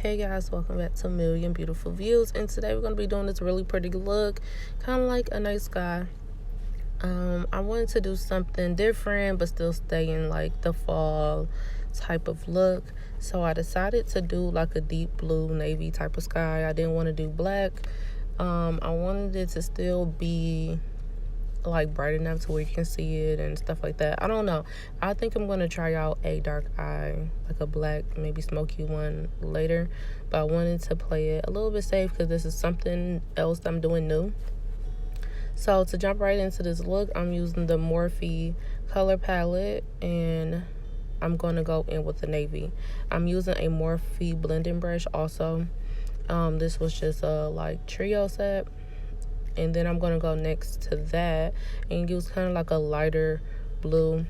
Hey guys, welcome back to Million Beautiful Views, and today we're going to be doing this really pretty look, kind of like a night sky. I wanted to do something different but still stay in like the fall type of look, so I decided to do like a deep blue navy type of sky. I didn't want to do black. I wanted it to still be like bright enough to where you can see it and stuff like that. I don't know. I think I'm gonna try out a dark eye, like a black, maybe smoky one later. But I wanted to play it a little bit safe because this is something else I'm doing new. So to jump right into this look, I'm using the Morphe color palette and I'm gonna go in with the navy. I'm using a Morphe blending brush also. This was just a like trio set. And then I'm gonna go next to that and use kind of like a lighter blue.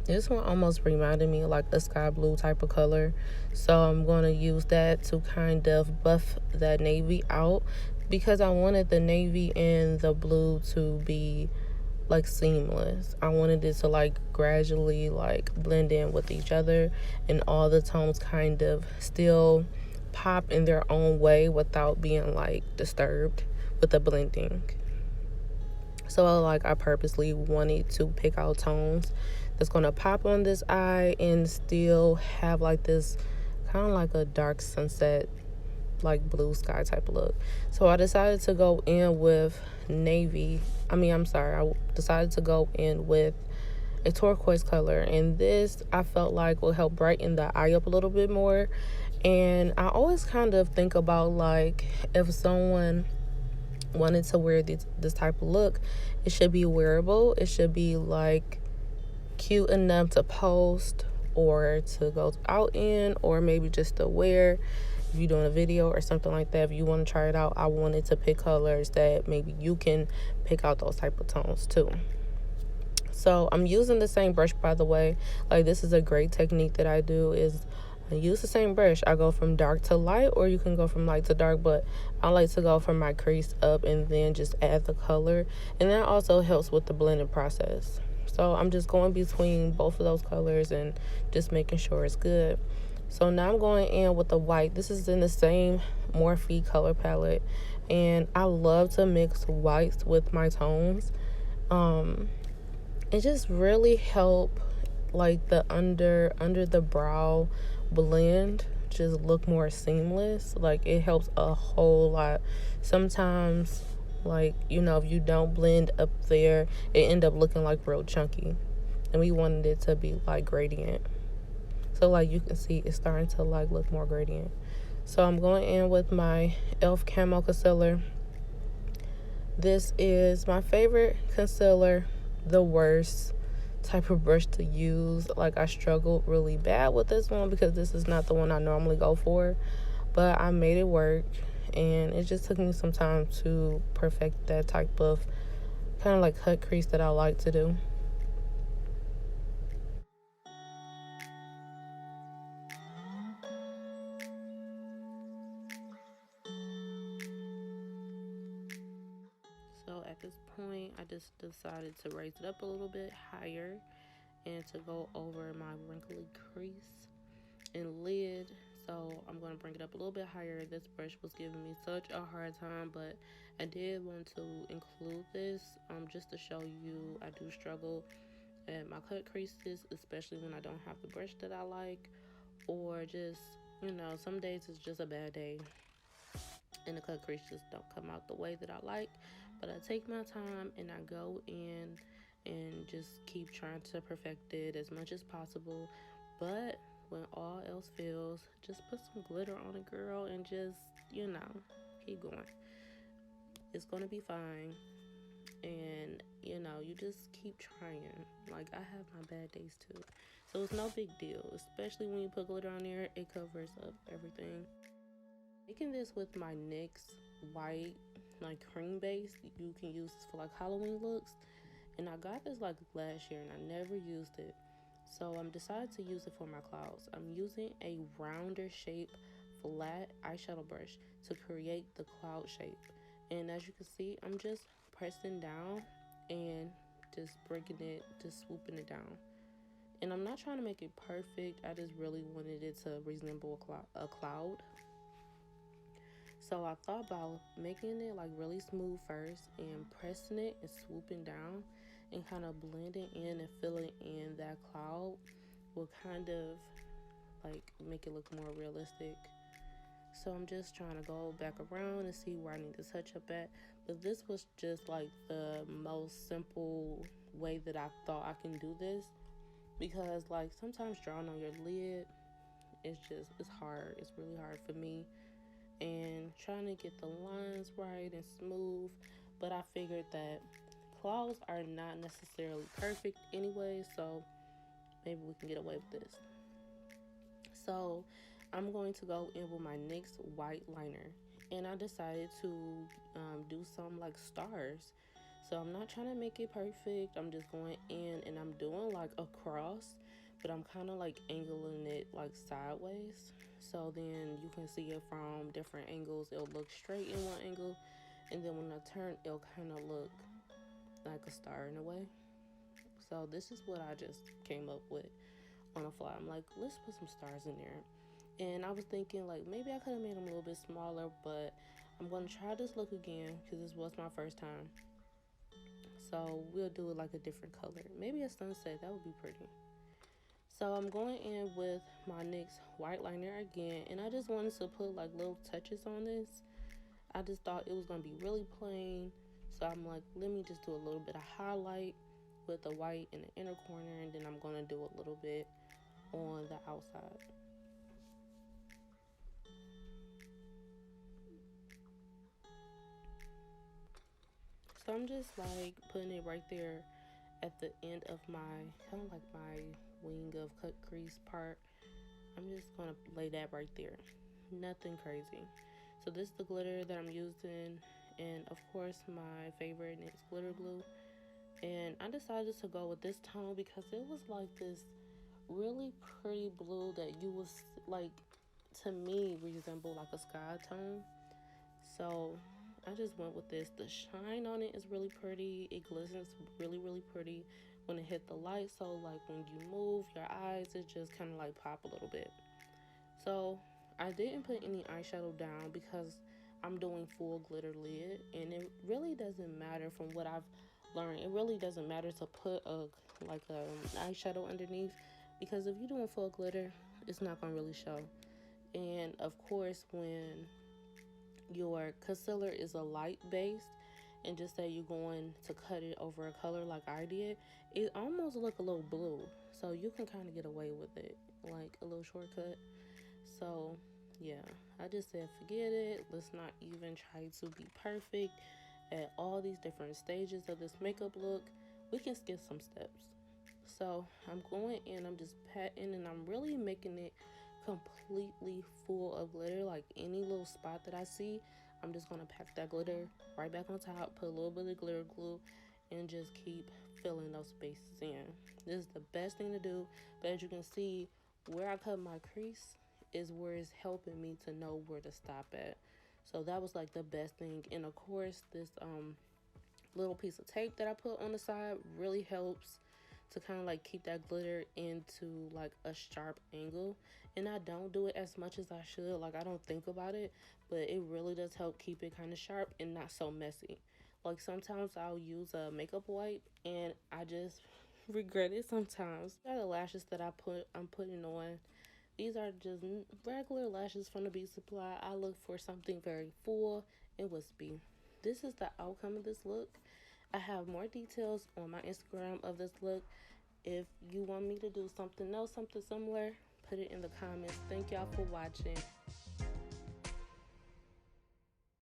This one almost reminded me of like a sky blue type of color, so I'm gonna use that to kind of buff that navy out because I wanted the navy and the blue to be like seamless. I wanted it to like gradually like blend in with each other and all the tones kind of still pop in their own way without being like disturbed with the blending. So like I purposely wanted to pick out tones that's gonna pop on this eye and still have like this kind of like a dark sunset, like blue sky type of look. So I decided to go in with I decided to go in with a turquoise color, and this I felt like will help brighten the eye up a little bit more. And I always kind of think about like if someone wanted to wear this type of look, it should be wearable. It should be like cute enough to post or to go out in, or maybe just to wear if you're doing a video or something like that. If you want to try it out, I wanted to pick colors that maybe you can pick out those type of tones too. So I'm using the same brush, by the way. Like, this is a great technique that I do, is I use the same brush. I go from dark to light, or you can go from light to dark, but I like to go from my crease up and then just add the color, and that also helps with the blending process. So I'm just going between both of those colors and just making sure it's good. So now I'm going in with the white. This is in the same Morphe color palette, and I love to mix whites with my tones. It just really help like the under the brow blend just look more seamless. Like, it helps a whole lot. Sometimes, like, if you don't blend up there, it end up looking like real chunky, and we wanted it to be like gradient. So like you can see, it's starting to like look more gradient. So I'm going in with my elf camo concealer. This is my favorite concealer, the worst type of brush to use. Like, I struggled really bad with this one because this is not the one I normally go for, but I made it work, and it just took me some time to perfect that type of kind of like cut crease that I like to do. So at this point, I just decided to raise it up a little bit higher and to go over my wrinkly crease and lid. So I'm going to bring it up a little bit higher. This brush was giving me such a hard time, but I did want to include this just to show you I do struggle at my cut creases, especially when I don't have the brush that I like, or just, some days it's just a bad day and the cut crease just don't come out the way that I like. But I take my time and I go in and just keep trying to perfect it as much as possible. But when all else fails, just put some glitter on it, girl, and just, keep going. It's gonna be fine. And, you just keep trying. Like, I have my bad days too. So it's no big deal, especially when you put glitter on there, it covers up everything. Making this with my NYX white, like cream base. You can use this for like Halloween looks. And I got this like last year and I never used it. So I'm decided to use it for my clouds. I'm using a rounder shape flat eyeshadow brush to create the cloud shape. And as you can see, I'm just pressing down and just swooping it down. And I'm not trying to make it perfect. I just really wanted it to resemble a cloud. So I thought about making it like really smooth first and pressing it and swooping down and kind of blending in and filling in that cloud will kind of like make it look more realistic. So I'm just trying to go back around and see where I need to touch up at. But this was just like the most simple way that I thought I can do this, because like sometimes drawing on your lid, it's hard. It's really hard for me, and trying to get the lines right and smooth. But I figured that clouds are not necessarily perfect anyway, so maybe we can get away with this. So I'm going to go in with my NYX white liner, and I decided to do some like stars. So I'm not trying to make it perfect. I'm just going in and I'm doing like a cross, but I'm kind of like angling it like sideways, so then you can see it from different angles. It'll look straight in one angle, and then when I turn, it'll kind of look like a star in a way. So this is what I just came up with on the fly. I'm like, let's put some stars in there. And I was thinking like maybe I could have made them a little bit smaller, but I'm going to try this look again because this was my first time. So we'll do it like a different color, maybe a sunset. That would be pretty. So I'm going in with my NYX white liner again, and I just wanted to put like little touches on this. I just thought it was going to be really plain, so I'm like, let me just do a little bit of highlight with the white in the inner corner, and then I'm going to do a little bit on the outside. So I'm just like putting it right there at the end of my, kind of like my wing of cut crease part. I'm just gonna lay that right there, nothing crazy. So this is the glitter that I'm using, and of course my favorite NYX glitter glue. And I decided to go with this tone because it was like this really pretty blue that you was like, to me, resemble like a sky tone. So I just went with this. The shine on it is really pretty. It glistens really pretty when it hit the light. So like when you move your eyes, it just kind of like pop a little bit. So I didn't put any eyeshadow down because I'm doing full glitter lid, and it really doesn't matter. From what I've learned, it really doesn't matter to put an eyeshadow underneath, because if you're doing full glitter, it's not gonna really show. And of course, when your concealer is a light based, and just say you're going to cut it over a color like I did, it almost look a little blue, so you can kind of get away with it, like a little shortcut. So yeah, I just said forget it. Let's not even try to be perfect at all these different stages of this makeup look. We can skip some steps. So I'm going in, I'm just patting, and I'm really making it completely full of glitter. Like any little spot that I see, I'm just gonna pack that glitter right back on top, put a little bit of glitter glue, and just keep filling those spaces in. This is the best thing to do. But as you can see, where I cut my crease is where it's helping me to know where to stop at. So that was like the best thing. And of course, this little piece of tape that I put on the side really helps to kind of like keep that glitter into like a sharp angle. And I don't do it as much as I should, like I don't think about it, but it really does help keep it kind of sharp and not so messy. Like sometimes I'll use a makeup wipe and I just regret it sometimes. These are the lashes that I'm putting on. These are just regular lashes from the Beauty Supply. I look for something very full and wispy. This is the outcome of this look. I have more details on my Instagram of this look. If you want me to do something else, something similar, put it in the comments. Thank y'all for watching.